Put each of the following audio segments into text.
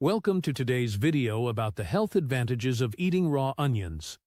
Welcome to today's video about the health advantages of eating raw onions.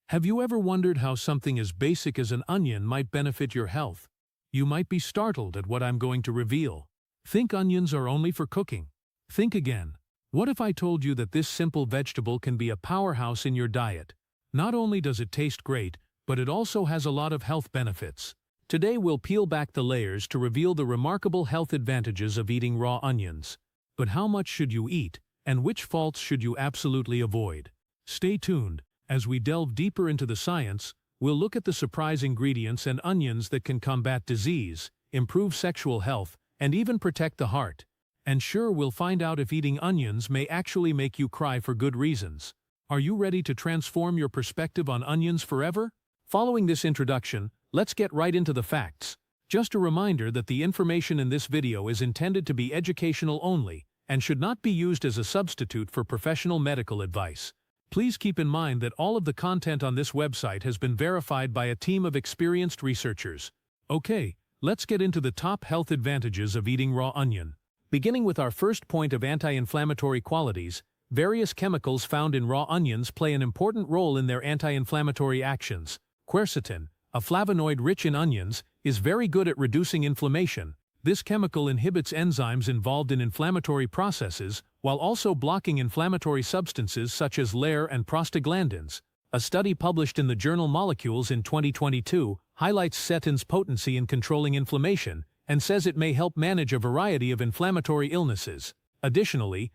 Have you ever wondered how something as basic as an onion might benefit your health? You might be startled at what I'm going to reveal. Think onions are only for cooking. Think again. What if I told you that this simple vegetable can be a powerhouse in your diet? Not only does it taste great, but it also has a lot of health benefits. Today we'll peel back the layers to reveal the remarkable health advantages of eating raw onions. But how much should you eat? And which faults should you absolutely avoid? Stay tuned. As we delve deeper into the science, we'll look at the surprise ingredients and onions that can combat disease, improve sexual health, and even protect the heart. And sure, we'll find out if eating onions may actually make you cry for good reasons. Are you ready to transform your perspective on onions forever? Following this introduction, let's get right into the facts. Just a reminder that the information in this video is intended to be educational only, and should not be used as a substitute for professional medical advice. Please keep in mind that all of the content on this website has been verified by a team of experienced researchers. Okay, let's get into the top health advantages of eating raw onion. Beginning with our first point of anti-inflammatory qualities, various chemicals found in raw onions play an important role in their anti-inflammatory actions. Quercetin, a flavonoid rich in onions, is very good at reducing inflammation. This chemical inhibits enzymes involved in inflammatory processes, while also blocking inflammatory substances such as LAIR and prostaglandins. A study published in the journal Molecules in 2022 highlights quercetin's potency in controlling inflammation, and says it may help manage a variety of inflammatory illnesses. Additionally,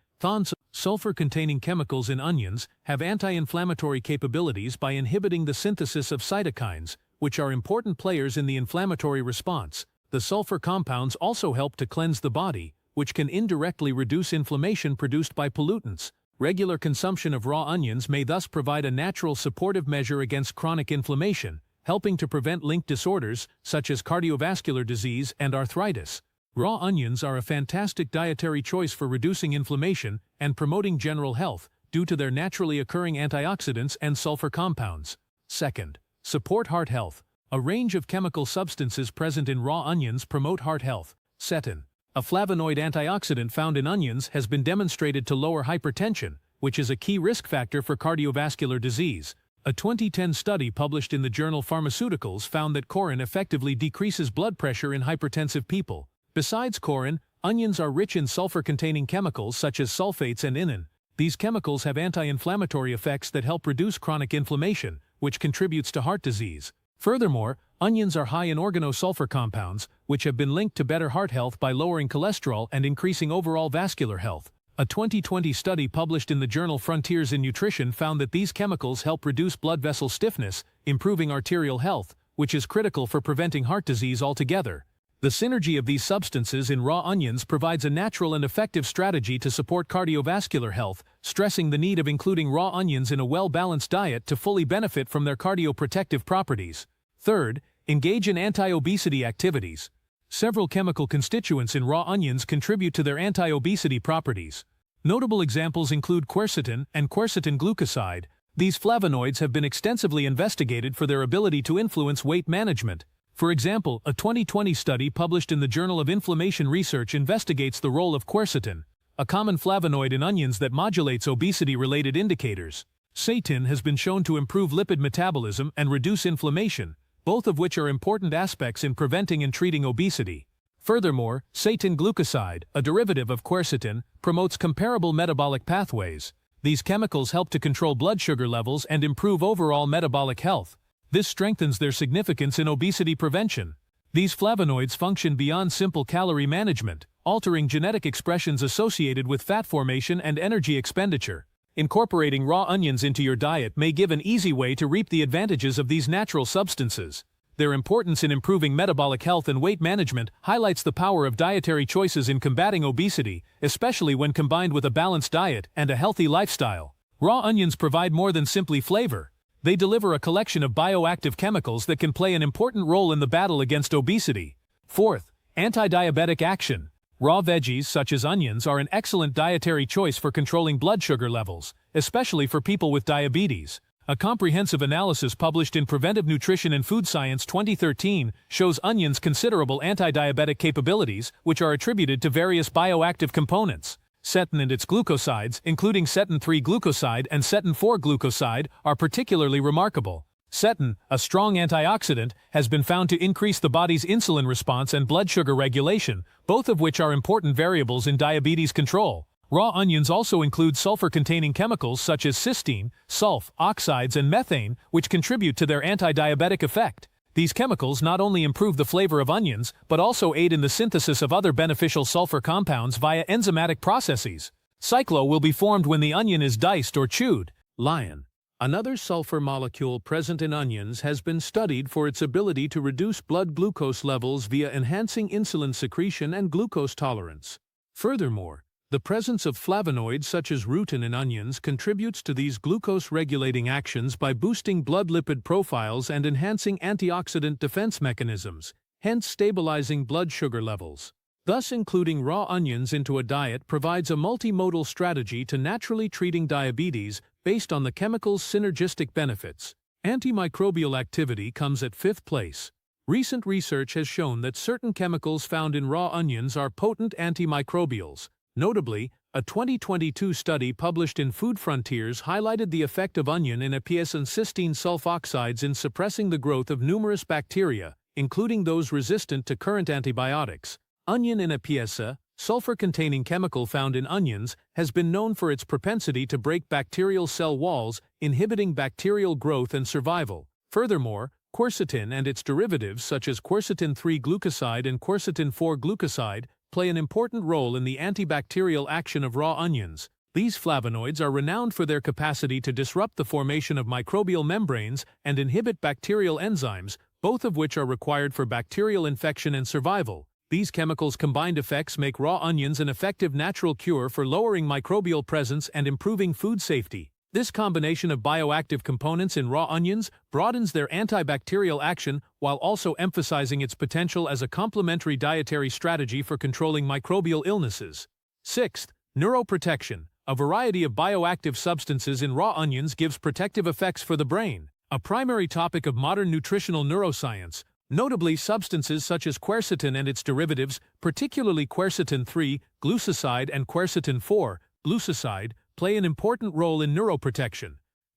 sulfur-containing chemicals in onions have anti-inflammatory capabilities by inhibiting the synthesis of cytokines, which are important players in the inflammatory response. The sulfur compounds also help to cleanse the body, which can indirectly reduce inflammation produced by pollutants. Regular consumption of raw onions may thus provide a natural supportive measure against chronic inflammation, helping to prevent linked disorders such as cardiovascular disease and arthritis. Raw onions are a fantastic dietary choice for reducing inflammation and promoting general health due to their naturally occurring antioxidants and sulfur compounds. Second, support heart health. A range of chemical substances present in raw onions promote heart health. Quercetin, a flavonoid antioxidant found in onions, has been demonstrated to lower hypertension, which is a key risk factor for cardiovascular disease. A 2010 study published in the journal Pharmaceuticals found that quercetin effectively decreases blood pressure in hypertensive people. Besides quercetin, onions are rich in sulfur-containing chemicals such as sulfates and innin. These chemicals have anti-inflammatory effects that help reduce chronic inflammation, which contributes to heart disease. Furthermore, onions are high in organosulfur compounds, which have been linked to better heart health by lowering cholesterol and increasing overall vascular health. A 2020 study published in the journal Frontiers in Nutrition found that these chemicals help reduce blood vessel stiffness, improving arterial health, which is critical for preventing heart disease altogether. The synergy of these substances in raw onions provides a natural and effective strategy to support cardiovascular health, stressing the need of including raw onions in a well-balanced diet to fully benefit from their cardioprotective properties. Third, engage in anti-obesity activities. Several chemical constituents in raw onions contribute to their anti-obesity properties. Notable examples include quercetin and quercetin glucoside. These flavonoids have been extensively investigated for their ability to influence weight management. For example, a 2020 study published in the Journal of Inflammation Research investigates the role of quercetin, a common flavonoid in onions that modulates obesity-related indicators. Quercetin has been shown to improve lipid metabolism and reduce inflammation, both of which are important aspects in preventing and treating obesity. Furthermore, quercetin glucoside, a derivative of quercetin, promotes comparable metabolic pathways. These chemicals help to control blood sugar levels and improve overall metabolic health. This strengthens their significance in obesity prevention. These flavonoids function beyond simple calorie management, altering genetic expressions associated with fat formation and energy expenditure. Incorporating raw onions into your diet may give an easy way to reap the advantages of these natural substances. Their importance in improving metabolic health and weight management highlights the power of dietary choices in combating obesity, especially when combined with a balanced diet and a healthy lifestyle. Raw onions provide more than simply flavor. They deliver a collection of bioactive chemicals that can play an important role in the battle against obesity. Fourth, anti-diabetic action. Raw veggies such as onions are an excellent dietary choice for controlling blood sugar levels, especially for people with diabetes. A comprehensive analysis published in Preventive Nutrition and Food Science 2013 shows onions' considerable anti-diabetic capabilities, which are attributed to various bioactive components. Cetin and its glucosides, including cetin-3 glucoside and cetin-4 glucoside, are particularly remarkable. Cetin, a strong antioxidant, has been found to increase the body's insulin response and blood sugar regulation, both of which are important variables in diabetes control. Raw onions also include sulfur-containing chemicals such as cysteine, sulfur oxides, and methane, which contribute to their anti-diabetic effect. These chemicals not only improve the flavor of onions, but also aid in the synthesis of other beneficial sulfur compounds via enzymatic processes. Cyclo will be formed when the onion is diced or chewed. Lion. Another sulfur molecule present in onions has been studied for its ability to reduce blood glucose levels via enhancing insulin secretion and glucose tolerance. Furthermore, the presence of flavonoids such as rutin in onions contributes to these glucose-regulating actions by boosting blood lipid profiles and enhancing antioxidant defense mechanisms, hence stabilizing blood sugar levels. Thus, including raw onions into a diet provides a multimodal strategy to naturally treating diabetes based on the chemical's synergistic benefits. Antimicrobial activity comes at fifth place. Recent research has shown that certain chemicals found in raw onions are potent antimicrobials. Notably, a 2022 study published in Food Frontiers highlighted the effect of onion INAPS and cysteine sulfoxides in suppressing the growth of numerous bacteria, including those resistant to current antibiotics. Onion INAPS, sulfur-containing chemical found in onions, has been known for its propensity to break bacterial cell walls, inhibiting bacterial growth and survival. Furthermore, quercetin and its derivatives such as quercetin-3 glucoside and quercetin-4 glucoside play an important role in the antibacterial action of raw onions. These flavonoids are renowned for their capacity to disrupt the formation of microbial membranes and inhibit bacterial enzymes, both of which are required for bacterial infection and survival. These chemicals' combined effects make raw onions an effective natural cure for lowering microbial presence and improving food safety. This combination of bioactive components in raw onions broadens their antibacterial action while also emphasizing its potential as a complementary dietary strategy for controlling microbial illnesses. Sixth, neuroprotection. A variety of bioactive substances in raw onions gives protective effects for the brain, a primary topic of modern nutritional neuroscience. Notably, substances such as quercetin and its derivatives, particularly quercetin-3 glucoside and quercetin-4 glucoside, play an important role in neuroprotection.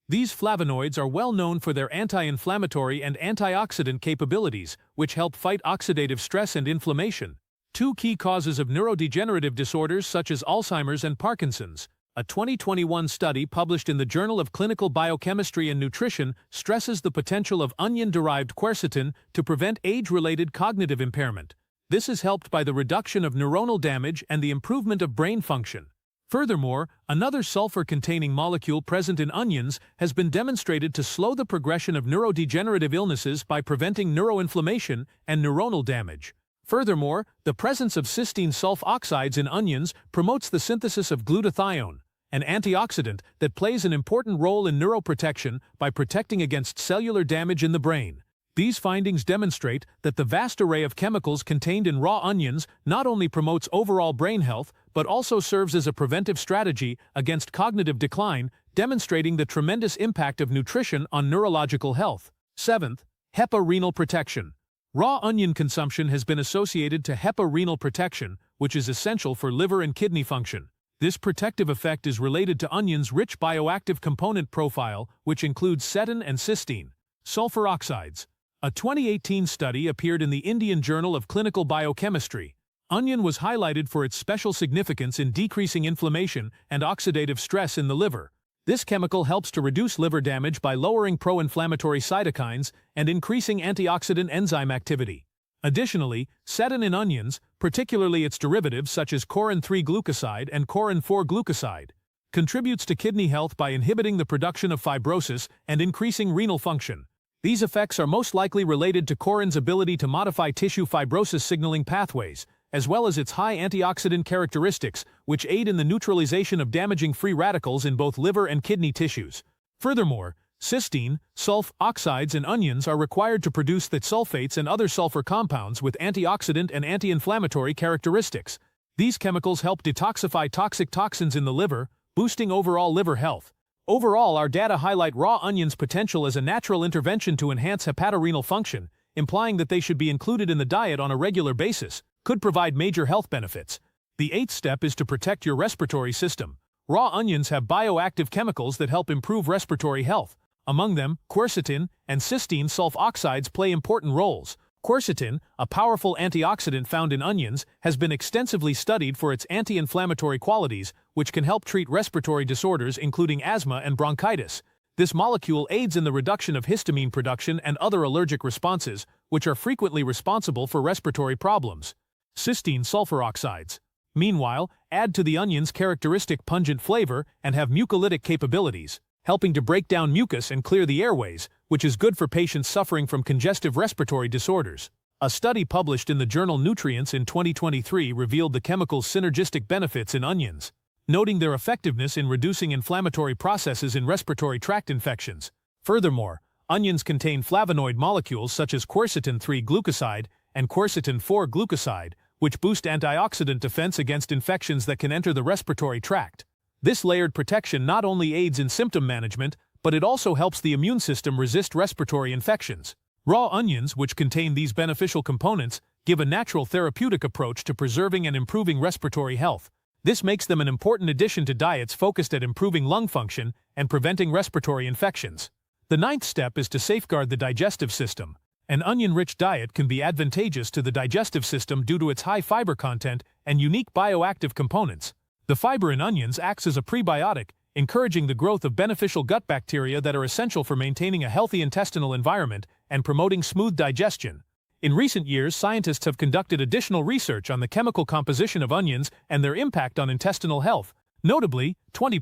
These flavonoids are well known for their anti-inflammatory and antioxidant capabilities, which help fight oxidative stress and inflammation. Two key causes of neurodegenerative disorders such as Alzheimer's and Parkinson's. A 2021 study published in the Journal of Clinical Biochemistry and Nutrition stresses the potential of onion-derived quercetin to prevent age-related cognitive impairment. This is helped by the reduction of neuronal damage and the improvement of brain function. Furthermore, another sulfur-containing molecule present in onions has been demonstrated to slow the progression of neurodegenerative illnesses by preventing neuroinflammation and neuronal damage. Furthermore, the presence of cysteine sulfoxides in onions promotes the synthesis of glutathione, an antioxidant that plays an important role in neuroprotection by protecting against cellular damage in the brain. These findings demonstrate that the vast array of chemicals contained in raw onions not only promotes overall brain health, but also serves as a preventive strategy against cognitive decline, demonstrating the tremendous impact of nutrition on neurological health. Seventh, HEPA renal protection. Raw onion consumption has been associated to HEPA renal protection, which is essential for liver and kidney function. This protective effect is related to onions' rich bioactive component profile, which includes cetin and cysteine. Sulfur oxides. A 2018 study appeared in the Indian Journal of Clinical Biochemistry. Onion was highlighted for its special significance in decreasing inflammation and oxidative stress in the liver. This chemical helps to reduce liver damage by lowering pro-inflammatory cytokines and increasing antioxidant enzyme activity. Additionally, cetin in onions, particularly its derivatives such as corin-3 glucoside and corin-4 glucoside, contributes to kidney health by inhibiting the production of fibrosis and increasing renal function. These effects are most likely related to corin's ability to modify tissue fibrosis signaling pathways, as well as its high antioxidant characteristics, which aid in the neutralization of damaging free radicals in both liver and kidney tissues. Furthermore, cysteine, sulfur oxides in onions are required to produce the sulfates and other sulfur compounds with antioxidant and anti-inflammatory characteristics. These chemicals help detoxify toxic toxins in the liver, boosting overall liver health. Overall, our data highlight raw onions' potential as a natural intervention to enhance hepatorenal function, implying that they should be included in the diet on a regular basis, could provide major health benefits. The eighth step is to protect your respiratory system. Raw onions have bioactive chemicals that help improve respiratory health. Among them, quercetin and cysteine sulfoxides play important roles. Quercetin, a powerful antioxidant found in onions, has been extensively studied for its anti-inflammatory qualities, which can help treat respiratory disorders including asthma and bronchitis. This molecule aids in the reduction of histamine production and other allergic responses, which are frequently responsible for respiratory problems. Cysteine sulfur oxides, meanwhile, add to the onion's characteristic pungent flavor and have mucolytic capabilities, helping to break down mucus and clear the airways, which is good for patients suffering from congestive respiratory disorders. A study published in the journal Nutrients in 2023 revealed the chemical's synergistic benefits in onions, noting their effectiveness in reducing inflammatory processes in respiratory tract infections. Furthermore, onions contain flavonoid molecules such as quercetin-3-glucoside and quercetin-4-glucoside, which boost antioxidant defense against infections that can enter the respiratory tract. This layered protection not only aids in symptom management, but it also helps the immune system resist respiratory infections. Raw onions, which contain these beneficial components, give a natural therapeutic approach to preserving and improving respiratory health. This makes them an important addition to diets focused at improving lung function and preventing respiratory infections. The ninth step is to safeguard the digestive system. An onion-rich diet can be advantageous to the digestive system due to its high fiber content and unique bioactive components. The fiber in onions acts as a prebiotic, encouraging the growth of beneficial gut bacteria that are essential for maintaining a healthy intestinal environment and promoting smooth digestion. In recent years, scientists have conducted additional research on the chemical composition of onions and their impact on intestinal health. Notably, 20.